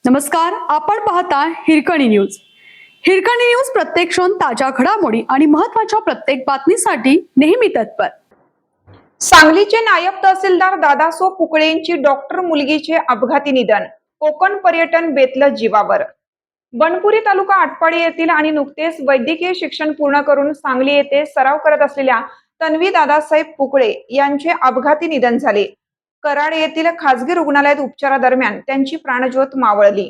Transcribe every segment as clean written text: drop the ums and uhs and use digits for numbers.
नमस्कार, आपण पाहता हिरकणी न्यूज. हिरकणी न्यूज प्रत्येक क्षण ताज्या घडामोडी आणि महत्त्वाच्या प्रत्येक बातमीसाठी नेहमी तत्पर. सांगलीचे नायब तहसीलदार दादासो पुकळे यांची डॉक्टर मुलगीचे अपघाती निधन. कोकण पर्यटन बेतलं जीवावर. बनपुरी तालुका आटपाडी येथील आणि नुकतेच वैद्यकीय शिक्षण पूर्ण करून सांगली येथे सराव करत असलेल्या तन्वी दादासाहेब पुकळे यांचे अपघाती निधन झाले. कराड येथील खासगी रुग्णालयात उपचारादरम्यान त्यांची प्राणज्योत मावळली.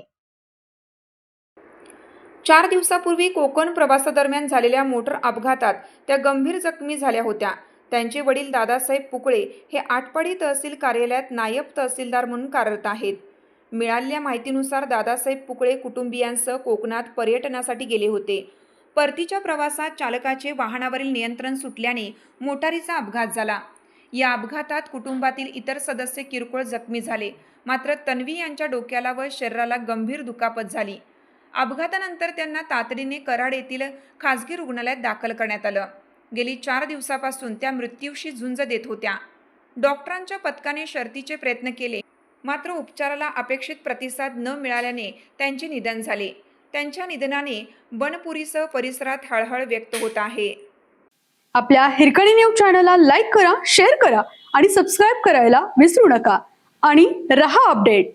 4 दिवसापूर्वी कोकण प्रवासादरम्यान झालेल्या मोटर अपघातात त्या गंभीर जखमी झाल्या होत्या. त्यांचे वडील दादासाहेब पुकळे हे आटपाडी तहसील कार्यालयात नायब तहसीलदार म्हणून कार्यरत आहेत. मिळालेल्या माहितीनुसार दादासाहेब पुकळे कुटुंबियांसह कोकणात पर्यटनासाठी गेले होते. परतीच्या प्रवासात चालकाचे वाहनावरील नियंत्रण सुटल्याने मोटारीचा अपघात झाला. या अपघातात कुटुंबातील इतर सदस्य किरकोळ जखमी झाले. मात्र तन्वी यांच्या डोक्याला व शरीराला गंभीर दुखापत झाली. अपघातानंतर त्यांना तातडीने कराड येथील खासगी रुग्णालयात दाखल करण्यात आलं. गेली 4 दिवसापासून त्या मृत्यूशी झुंज देत होत्या. डॉक्टरांच्या पथकाने शर्थीचे प्रयत्न केले, मात्र उपचाराला अपेक्षित प्रतिसाद न मिळाल्याने त्यांचे निधन झाले. त्यांच्या निधनाने बनपुरीसह परिसरात हळहळ व्यक्त होत आहे. आपल्या हिरकणी न्यूज चॅनलला लाईक करा, शेअर करा आणि सबस्क्राईब करायला विसरू नका. आणि रहा अपडेट.